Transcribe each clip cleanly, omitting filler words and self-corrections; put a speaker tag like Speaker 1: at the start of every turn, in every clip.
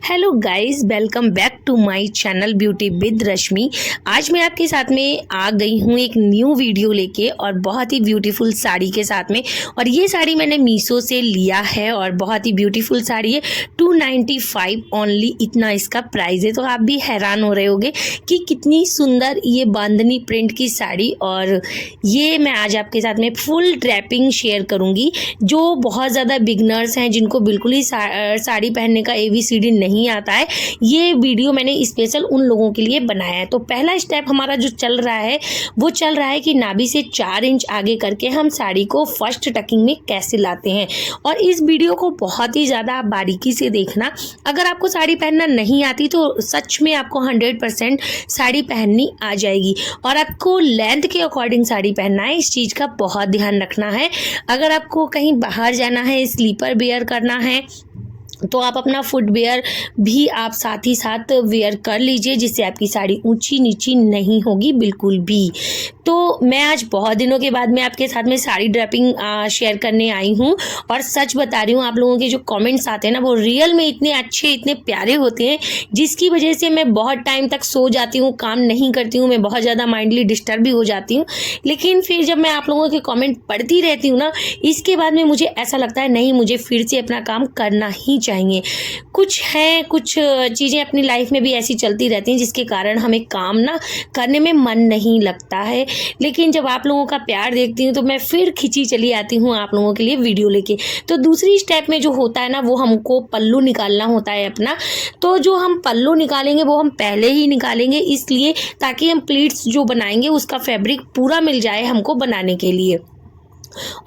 Speaker 1: Hello guys, welcome back to my channel beauty with Rashmi. आज मैं आपके साथ में आ गई हूँ एक न्यू वीडियो लेके और बहुत ही ब्यूटीफुल साड़ी के साथ में। और ये साड़ी मैंने मीशो से लिया है और बहुत ही ब्यूटीफुल साड़ी है। 295 ओनली, इतना इसका प्राइस है। तो आप भी हैरान हो रहे होंगे कि कितनी सुंदर ये बांधनी प्रिंट की साड़ी। और ये मैं आज आपके साथ में फुल ड्रैपिंग शेयर करूँगी। जो बहुत ज़्यादा बिगनर्स हैं, जिनको बिल्कुल ही साड़ी पहनने का ABCD नहीं आता है, ये वीडियो मैंने स्पेशल उन लोगों के लिए बनाया है। तो पहला स्टेप हमारा जो चल रहा है वो चल रहा है कि नाभि से 4 इंच आगे करके हम साड़ी को फर्स्ट टकिंग में कैसे लाते हैं। और इस वीडियो को बहुत ही ज़्यादा आप बारीकी से देखना। अगर आपको साड़ी पहनना नहीं आती तो सच में आपको 100% साड़ी पहननी आ जाएगी। और आपको लेंथ के अकॉर्डिंग साड़ी पहनना है, इस चीज़ का बहुत ध्यान रखना है। अगर आपको कहीं बाहर जाना है, स्लीपर वेयर करना है, तो आप अपना फुटवेयर भी आप साथ ही साथ वेयर कर लीजिए, जिससे आपकी साड़ी ऊंची नीची नहीं होगी बिल्कुल भी। तो मैं आज बहुत दिनों के बाद में आपके साथ में साड़ी ड्रैपिंग शेयर करने आई हूँ। और सच बता रही हूँ, आप लोगों के जो कमेंट्स आते हैं ना, वो रियल में इतने अच्छे, इतने प्यारे होते हैं, जिसकी वजह से मैं बहुत टाइम तक सो जाती हूँ, काम नहीं करती हूँ। मैं बहुत ज़्यादा माइंडली डिस्टर्ब भी हो जाती हूँ। लेकिन फिर जब मैं आप लोगों के कमेंट पढ़ती रहती हूँ ना, इसके बाद में मुझे ऐसा लगता है नहीं, मुझे फिर से अपना काम करना ही चाहिए। कुछ चीज़ें अपनी लाइफ में भी ऐसी चलती रहती हैं, जिसके कारण हमें काम ना करने में मन नहीं लगता है। लेकिन जब आप लोगों का प्यार देखती हूँ तो मैं फिर खिंची चली आती हूँ आप लोगों के लिए वीडियो लेके। तो दूसरी स्टेप में जो होता है ना, वो हमको पल्लू निकालना होता है अपना। तो जो हम पल्लू निकालेंगे वो हम पहले ही निकालेंगे, इसलिए ताकि हम प्लीट्स जो बनाएंगे उसका फैब्रिक पूरा मिल जाए हमको बनाने के लिए।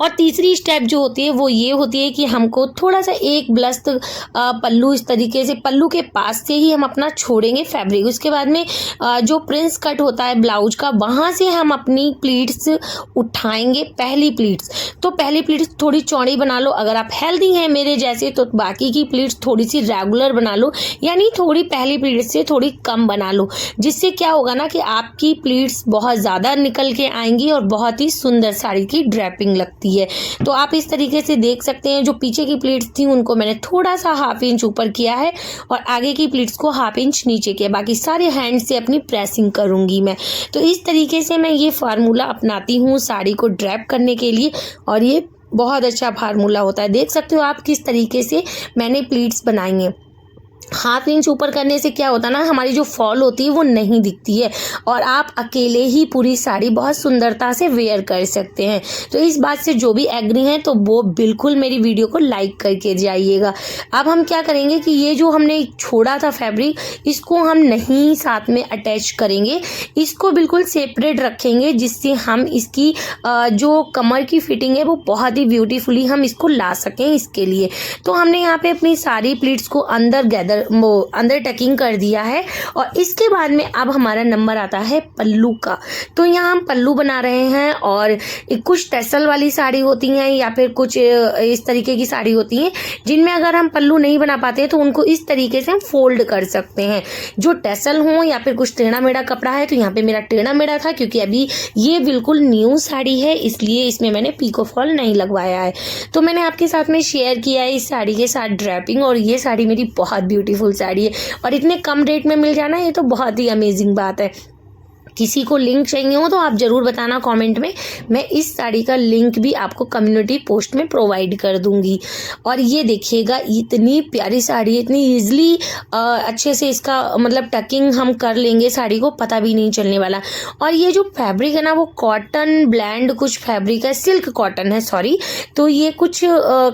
Speaker 1: और तीसरी स्टेप जो होती है वो ये होती है कि हमको थोड़ा सा एक ब्लस्त पल्लू, इस तरीके से पल्लू के पास से ही हम अपना छोड़ेंगे फैब्रिक। उसके बाद में जो प्रिंस कट होता है ब्लाउज का, वहाँ से हम अपनी प्लीट्स उठाएंगे। पहली प्लीट्स तो पहली प्लीट्स थोड़ी चौड़ी बना लो। अगर आप हेल्दी हैं मेरे जैसे तो बाकी की प्लीट्स थोड़ी सी रेगुलर बना लो, यानी थोड़ी पहली प्लीट्स से थोड़ी कम बना लो। जिससे क्या होगा ना कि आपकी प्लीट्स बहुत ज़्यादा निकल के आएंगी और बहुत ही सुंदर साड़ी की ड्रैपिंग लगती है। तो आप इस तरीके से देख सकते हैं, जो पीछे की प्लीट्स थी उनको मैंने थोड़ा सा 1/2 इंच ऊपर किया है और आगे की प्लीट्स को 1/2 इंच नीचे किया। बाकी सारे हैंड से अपनी प्रेसिंग करूंगी मैं। तो इस तरीके से मैं ये फार्मूला अपनाती हूँ साड़ी को ड्रैप करने के लिए, और ये बहुत अच्छा फार्मूला होता है। देख सकते हो आप किस तरीके से मैंने प्लीट्स बनाई हैं। 1/2 इंच ऊपर करने से क्या होता है ना, हमारी जो फॉल होती है वो नहीं दिखती है और आप अकेले ही पूरी साड़ी बहुत सुंदरता से वेयर कर सकते हैं। तो इस बात से जो भी एग्री हैं तो वो बिल्कुल मेरी वीडियो को लाइक करके जाइएगा। अब हम क्या करेंगे कि ये जो हमने छोड़ा था फैब्रिक, इसको हम नहीं साथ में अटैच करेंगे, इसको बिल्कुल सेपरेट रखेंगे, जिससे हम इसकी जो कमर की फिटिंग है वो बहुत ही ब्यूटीफुली हम इसको ला सकें। इसके लिए तो हमने यहाँ पे अपनी सारी प्लीट्स को अंदर टकिंग कर दिया है। और इसके बाद में अब हमारा नंबर आता है पल्लू का। तो यहाँ हम पल्लू बना रहे हैं। और कुछ टैसल वाली साड़ी होती हैं या फिर कुछ इस तरीके की साड़ी होती हैं, जिनमें अगर हम पल्लू नहीं बना पाते हैं तो उनको इस तरीके से हम फोल्ड कर सकते हैं। जो टैसल हो या फिर कुछ टेढ़ा मेढ़ा कपड़ा है, तो यहाँ पे मेरा टेढ़ा मेढ़ा था, क्योंकि अभी ये बिल्कुल न्यू साड़ी है, इसलिए इसमें मैंने पीको फॉल नहीं लगवाया है। तो मैंने आपके साथ में शेयर किया है इस साड़ी के साथ ड्रैपिंग। और ये साड़ी मेरी बहुत ब्यूटीफुल साड़ी है और इतने कम रेट में मिल जाना, ये तो बहुत ही अमेजिंग बात है। किसी को लिंक चाहिए हो तो आप ज़रूर बताना कमेंट में, मैं इस साड़ी का लिंक भी आपको कम्युनिटी पोस्ट में प्रोवाइड कर दूंगी। और ये देखिएगा, इतनी प्यारी साड़ी है, इतनी ईजिली अच्छे से इसका मतलब टकिंग हम कर लेंगे, साड़ी को पता भी नहीं चलने वाला। और ये जो फैब्रिक है ना, वो कॉटन ब्लेंड कुछ फैब्रिक है, सिल्क कॉटन है सॉरी। तो ये कुछ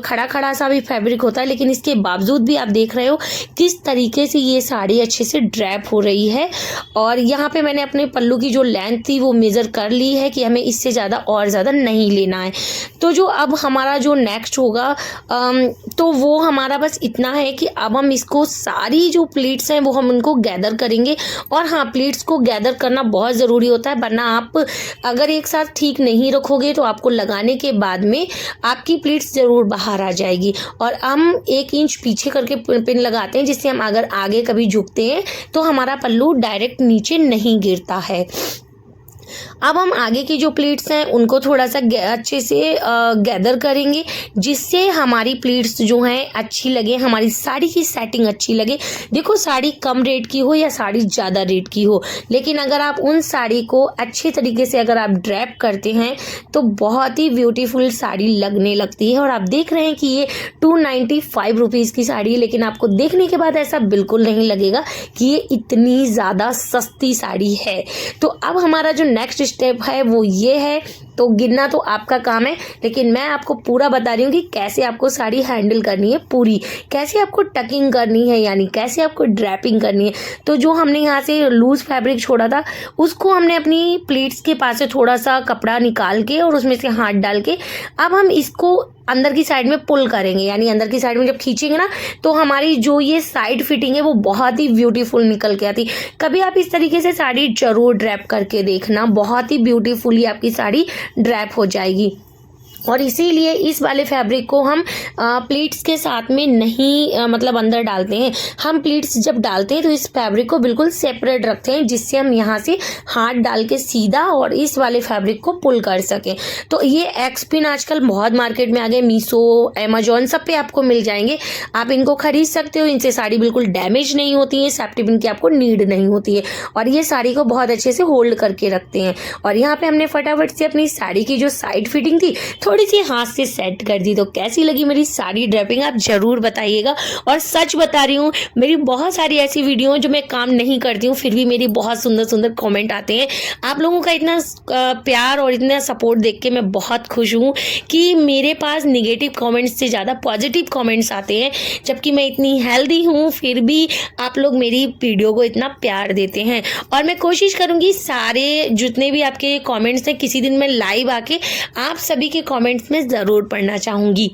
Speaker 1: खड़ा खड़ा सा भी फैब्रिक होता है, लेकिन इसके बावजूद भी आप देख रहे हो किस तरीके से ये साड़ी अच्छे से ड्रैप हो रही है। और यहाँ पे मैंने अपने पल्लू की जो लेंथ थी वो मेजर कर ली है कि हमें इससे ज़्यादा और ज़्यादा नहीं लेना है। तो जो अब हमारा जो नेक्स्ट होगा तो वो हमारा बस इतना है कि अब हम इसको सारी जो प्लीट्स हैं वो हम उनको गैदर करेंगे। और हाँ, प्लीट्स को गैदर करना बहुत ज़रूरी होता है, वरना आप अगर एक साथ ठीक नहीं रखोगे तो आपको लगाने के बाद में आपकी प्लीट्स ज़रूर बाहर आ जाएगी। और हम 1 इंच पीछे करके पिन लगाते हैं, जिससे हम अगर आगे कभी झुकते हैं तो हमारा पल्लू डायरेक्ट नीचे नहीं गिरता है। अब हम आगे की जो प्लीट्स हैं उनको थोड़ा सा अच्छे से गैदर करेंगे, जिससे हमारी प्लीट्स जो हैं अच्छी लगे, हमारी साड़ी की सेटिंग अच्छी लगे। देखो साड़ी कम रेट की हो या साड़ी ज़्यादा रेट की हो, लेकिन अगर आप उन साड़ी को अच्छे तरीके से अगर आप ड्रैप करते हैं तो बहुत ही ब्यूटीफुल साड़ी लगने लगती है। और आप देख रहे हैं कि ये 295 रुपीज़ की साड़ी है, लेकिन आपको देखने के बाद ऐसा बिल्कुल नहीं लगेगा कि ये इतनी ज़्यादा सस्ती साड़ी है। तो अब हमारा जो नेक्स्ट स्टेप है वो ये है। तो गिनना तो आपका काम है, लेकिन मैं आपको पूरा बता रही हूँ कि कैसे आपको साड़ी हैंडल करनी है पूरी, कैसे आपको टकिंग करनी है, यानी कैसे आपको ड्रैपिंग करनी है। तो जो हमने यहाँ से लूज़ फैब्रिक छोड़ा था उसको हमने अपनी प्लीट्स के पास से थोड़ा सा कपड़ा निकाल के और उसमें से हाथ डाल के अब हम इसको अंदर की साइड में पुल करेंगे, यानी अंदर की साइड में जब खींचेंगे ना तो हमारी जो ये साइड फिटिंग है वो बहुत ही ब्यूटीफुल निकल के आती। कभी आप इस तरीके से साड़ी जरूर ड्रैप करके देखना, बहुत ही ब्यूटीफुली आपकी साड़ी ड्रैप हो जाएगी। और इसीलिए इस वाले फैब्रिक को हम प्लीट्स के साथ में नहीं मतलब अंदर डालते हैं। हम प्लीट्स जब डालते हैं तो इस फैब्रिक को बिल्कुल सेपरेट रखते हैं, जिससे हम यहाँ से हाथ डाल के सीधा और इस वाले फैब्रिक को पुल कर सकें। तो ये एक्स पिन आजकल बहुत मार्केट में आ गए, मीशो, अमेजोन सब पे आपको मिल जाएंगे। आप इनको खरीद सकते हो, इनसे साड़ी बिल्कुल डैमेज नहीं होती है, सेफ्टी पिन की आपको नीड नहीं होती है और ये साड़ी को बहुत अच्छे से होल्ड करके रखते हैं। और यहाँ पे हमने फटाफट से अपनी साड़ी की जो साइड फिटिंग थी थोड़ी सी हाथ से सेट कर दी। तो कैसी लगी मेरी साड़ी ड्रैपिंग आप जरूर बताइएगा। और सच बता रही हूँ, मेरी बहुत सारी ऐसी वीडियो जो मैं काम नहीं करती हूँ फिर भी मेरी बहुत सुंदर सुंदर कमेंट आते हैं। आप लोगों का इतना प्यार और इतना सपोर्ट देख के मैं बहुत खुश हूँ कि मेरे पास निगेटिव कमेंट्स से ज़्यादा पॉजिटिव कमेंट्स आते हैं। जबकि मैं इतनी हेल्दी हूँ फिर भी आप लोग मेरी वीडियो को इतना प्यार देते हैं। और मैं कोशिश करूँगी सारे जितने भी आपके कमेंट्स हैं किसी दिन मैं लाइव आके आप सभी के कमेंट्स में ज़रूर पढ़ना चाहूँगी।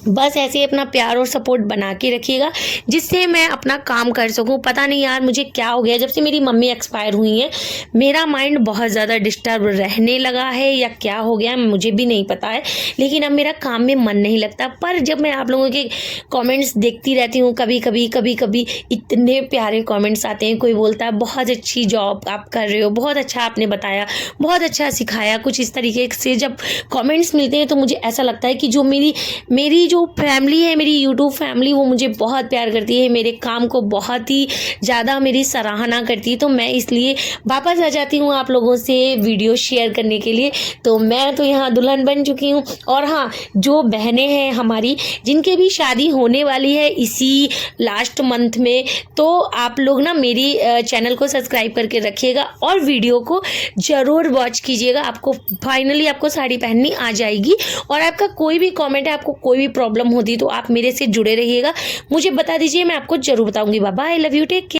Speaker 1: बस ऐसे ही अपना प्यार और सपोर्ट बना के रखिएगा, जिससे मैं अपना काम कर सकूं। पता नहीं यार मुझे क्या हो गया, जब से मेरी मम्मी एक्सपायर हुई हैं मेरा माइंड बहुत ज़्यादा डिस्टर्ब रहने लगा है, या क्या हो गया मुझे भी नहीं पता है। लेकिन अब मेरा काम में मन नहीं लगता। पर जब मैं आप लोगों के कमेंट्स देखती रहती हूँ, कभी कभी इतने प्यारे कमेंट्स आते हैं। कोई बोलता है बहुत अच्छी जॉब आप कर रहे हो, बहुत अच्छा आपने बताया, बहुत अच्छा सिखाया, कुछ इस तरीके से जब कमेंट्स मिलते हैं तो मुझे ऐसा लगता है कि जो मेरी जो फैमिली है, मेरी यूट्यूब फैमिली, वो मुझे बहुत प्यार करती है, मेरे काम को बहुत ही ज़्यादा मेरी सराहना करती है। तो मैं इसलिए वापस आ जाती हूँ आप लोगों से वीडियो शेयर करने के लिए। तो मैं तो यहाँ दुल्हन बन चुकी हूँ। और हाँ, जो बहनें हैं हमारी जिनके भी शादी होने वाली है इसी लास्ट मंथ में, तो आप लोग ना मेरी चैनल को सब्सक्राइब करके रखिएगा और वीडियो को ज़रूर वॉच कीजिएगा। आपको फाइनली आपको साड़ी पहननी आ जाएगी। और आपका कोई भी कमेंट है, आपको कोई भी प्रॉब्लम होती तो आप मेरे से जुड़े रहिएगा, मुझे बता दीजिए, मैं आपको जरूर बताऊंगी। बाबा, I love you, take care.